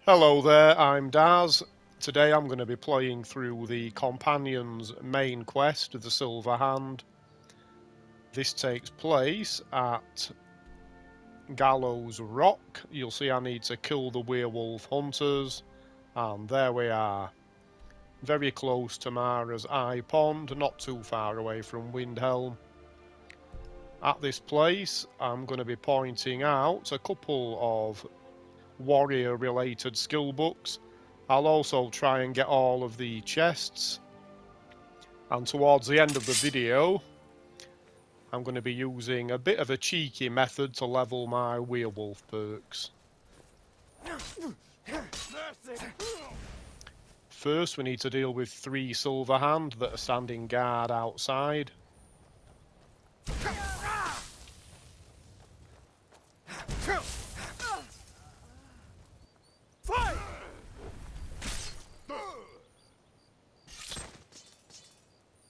Hello there, I'm Daz. Today I'm going to be playing through the Companion's main quest, the Silver Hand. This takes place at Gallows Rock. You'll see I need to kill the werewolf hunters, and there we are. Very close to Mara's Eye Pond, not too far away from Windhelm. At this place, I'm going to be pointing out a couple of warrior-related skill books. I'll also try and get all of the chests, and towards the end of the video I'm going to be using a bit of a cheeky method to level my werewolf perks. First we need to deal with 3 Silverhand that are standing guard outside.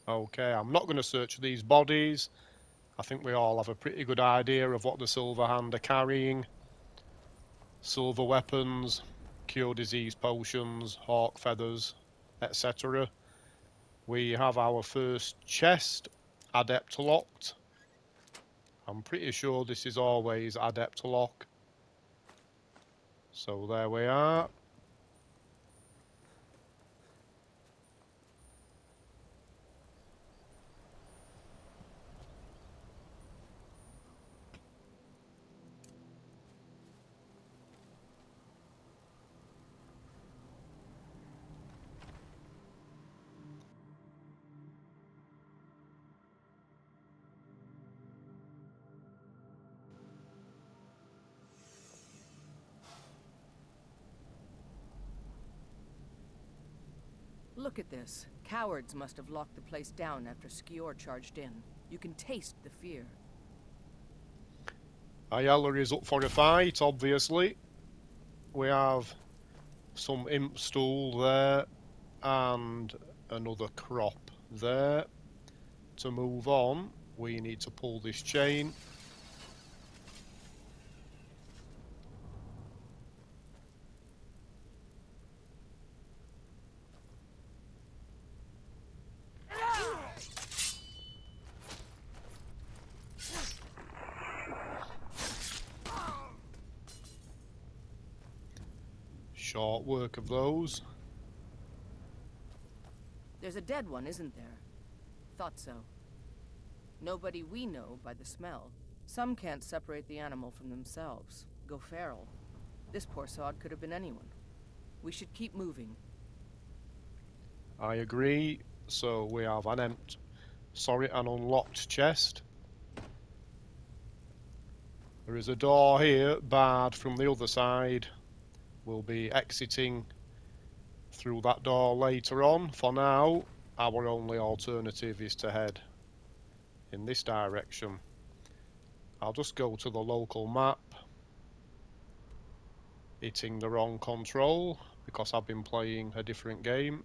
Okay, I'm not going to search these bodies. I think we all have a pretty good idea of what the Silverhand are carrying. Silver weapons, cure disease potions, hawk feathers, etc. We have our first chest, adept locked. I'm pretty sure this is always adept lock. So there we are. Look at this. Cowards must have locked the place down after Skjor charged in. You can taste the fear. Aela is up for a fight, obviously. We have some imp stool there and another crop there. To move on, we need to pull this chain. Short work of those. There's a dead one, isn't there? Thought so. Nobody we know by the smell. Some can't separate the animal from themselves. Go feral. This poor sod could have been anyone. We should keep moving. I agree. So we have an unlocked chest. There is a door here, barred from the other side. We'll be exiting through that door later on. For now, our only alternative is to head in this direction. I'll just go to the local map, hitting the wrong control because I've been playing a different game.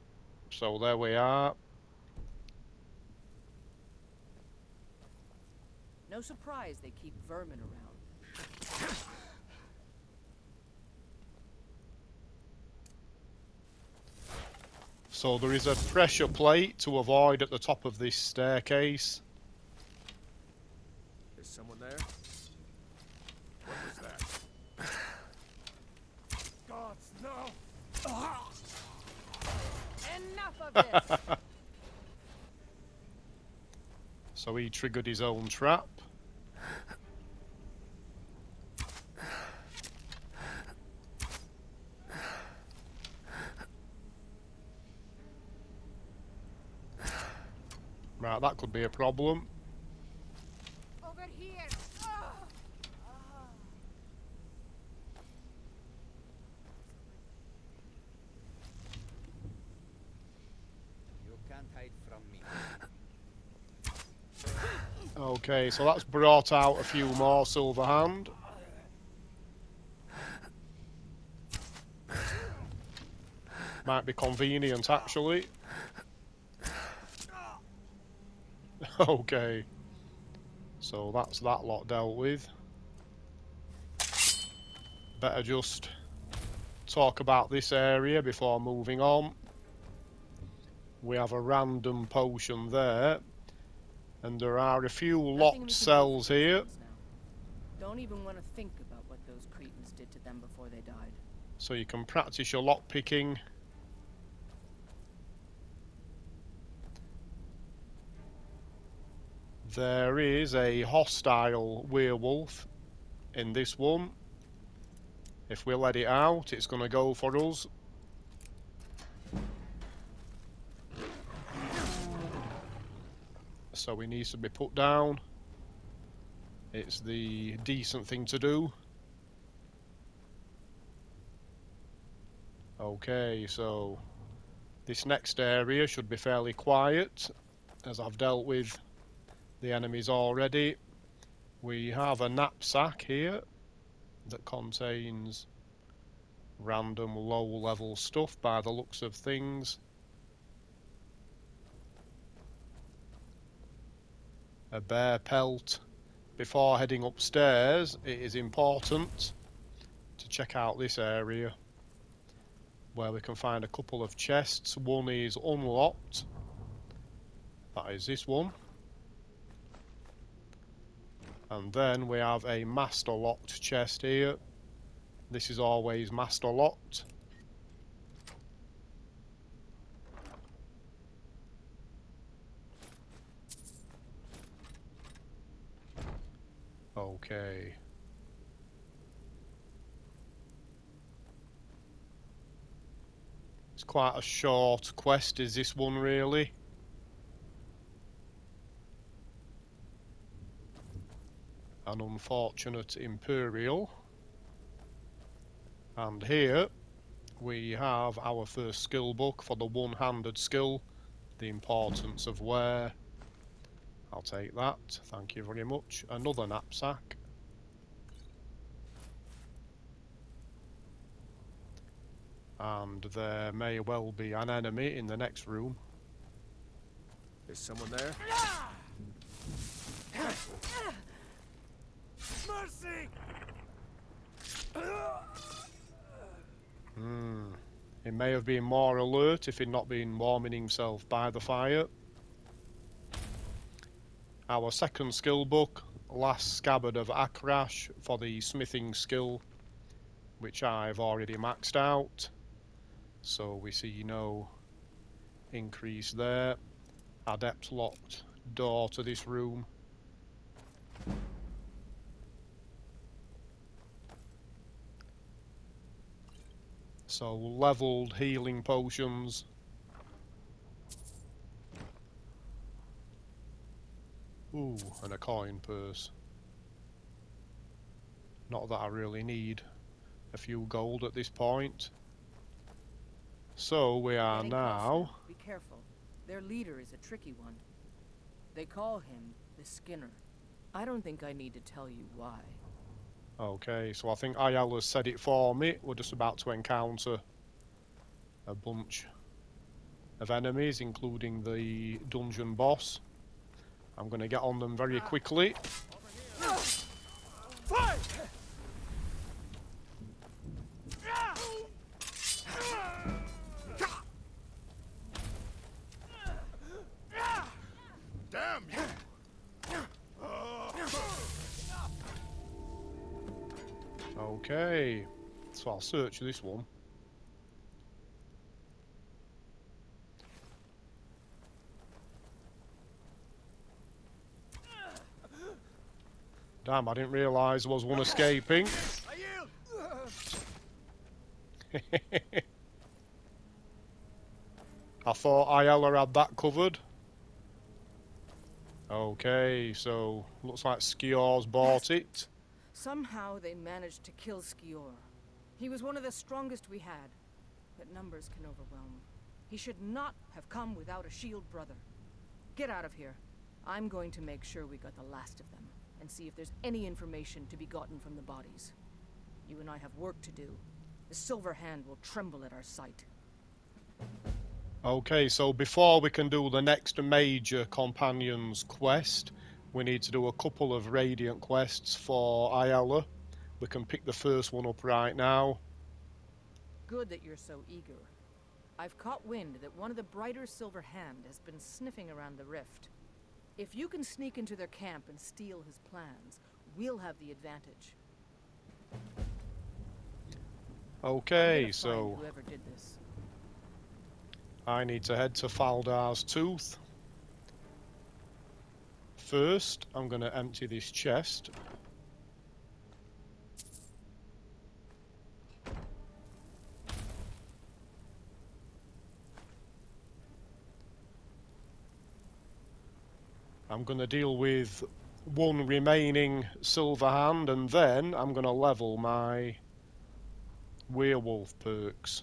So there we are. No surprise they keep vermin around. So there is a pressure plate to avoid at the top of this staircase. Is someone there? What was that? Gods, no! Enough of this! So he triggered his own trap. Right, that could be a problem. Over here! You can't hide from me. Okay, so that's brought out a few more Silverhand. Might be convenient, actually. Okay. So that's that lot dealt with. Better just talk about this area before moving on. We have a random potion there, and there are a few locked cells here. Don't even want to think about what those Cretans did to them before they died. So you can practice your lock picking. There is a hostile werewolf in this one. If we let it out, it's going to go for us. So he needs to be put down. It's the decent thing to do. Okay, so this next area should be fairly quiet, as I've dealt with the enemies already. We have a knapsack here that contains random low-level stuff by the looks of things. A bear pelt. Before heading upstairs, it is important to check out this area, where we can find a couple of chests. One is unlocked. That is this one. And then we have a master locked chest here. This is always master locked. Okay. It's quite a short quest, is this one really? An unfortunate Imperial. And here we have our first skill book for the one-handed skill, the importance of wear. I'll take that, thank you very much. Another knapsack. And there may well be an enemy in the next room. Is someone there? Mercy! He may have been more alert if he'd not been warming himself by the fire. Our second skill book, Last Scabbard of Akrash, for the smithing skill, which I've already maxed out. So we see no increase there. Adept locked door to this room. So leveled healing potions. Ooh, and a coin purse. Not that I really need a few gold at this point. So we are now... Be careful. Their leader is a tricky one. They call him the Skinner. I don't think I need to tell you why. Okay, so I think Aela said it for me. We're just about to encounter a bunch of enemies, including the dungeon boss. I'm going to get on them very quickly. Damn you! Okay, so I'll search this one. Damn, I didn't realise there was one escaping. I thought Aela had that covered. Okay, so looks like Skjor's bought it. Somehow they managed to kill Skjor. He was one of the strongest we had, but numbers can overwhelm. He should not have come without a shield brother. Get out of here. I'm going to make sure we got the last of them, and see if there's any information to be gotten from the bodies. You and I have work to do. The Silver Hand will tremble at our sight. Okay, so before we can do the next major Companions quest, we need to do a couple of Radiant quests for Aela. We can pick the first one up right now. Good that you're so eager. I've caught wind that one of the Brighter Silver Hand has been sniffing around the rift. If you can sneak into their camp and steal his plans, we'll have the advantage. Okay, Find so whoever did this. I need to head to Faldar's Tooth. First, I'm going to empty this chest. I'm going to deal with one remaining silver hand, and then I'm going to level my werewolf perks.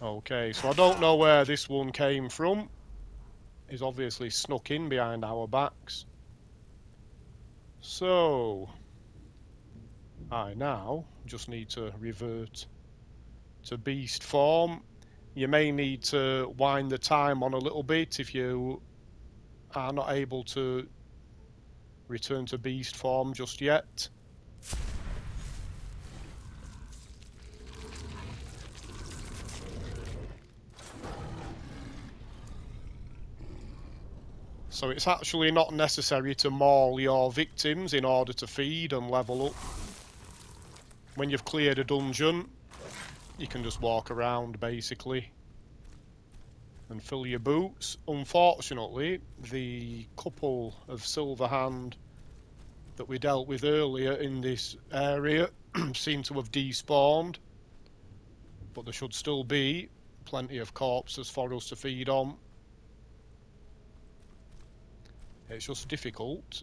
Okay, so I don't know where this one came from. He's obviously snuck in behind our backs. So I now just need to revert to beast form. You may need to wind the time on a little bit if you are not able to return to beast form just yet. So it's actually not necessary to maul your victims in order to feed and level up. When you've cleared a dungeon, you can just walk around basically and fill your boots. Unfortunately, the couple of silver hand that we dealt with earlier in this area seem to have despawned, but there should still be plenty of corpses for us to feed on. It's just difficult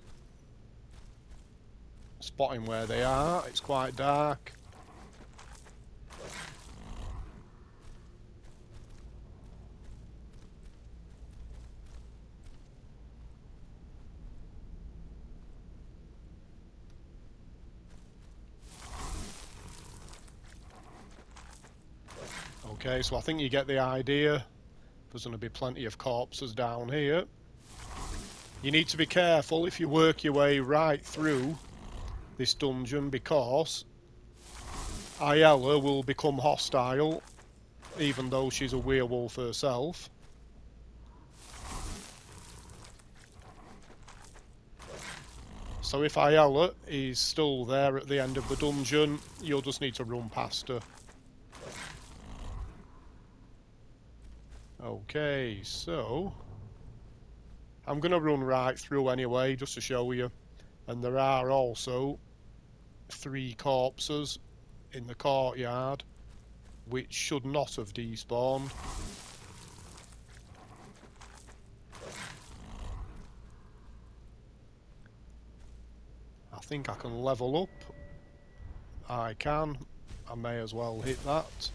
spotting where they are. It's quite dark. Okay, so I think you get the idea. There's going to be plenty of corpses down here. You need to be careful if you work your way right through this dungeon, because Aela will become hostile, even though she's a werewolf herself. So if Aela is still there at the end of the dungeon, you'll just need to run past her. Okay, so I'm going to run right through anyway, just to show you. And there are also 3 corpses in the courtyard, which should not have despawned. I think I can level up. I can. I may as well hit that.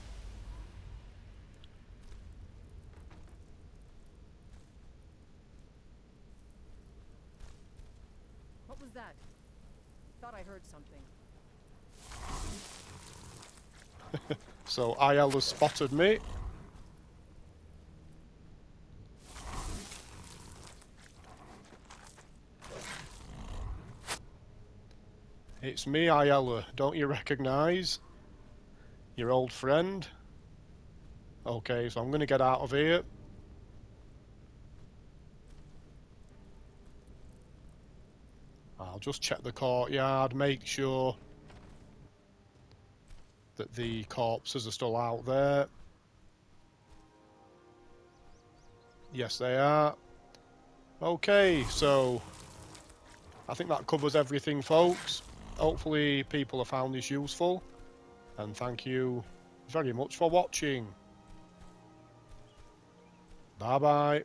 What was that? Thought I heard something. So Aela spotted me. It's me, Aela. Don't you recognise your old friend? Okay, so I'm going to get out of here. I'll just check the courtyard, make sure that the corpses are still out there. Yes, they are. Okay, so I think that covers everything, folks. Hopefully people have found this useful, and thank you very much for watching. Bye bye.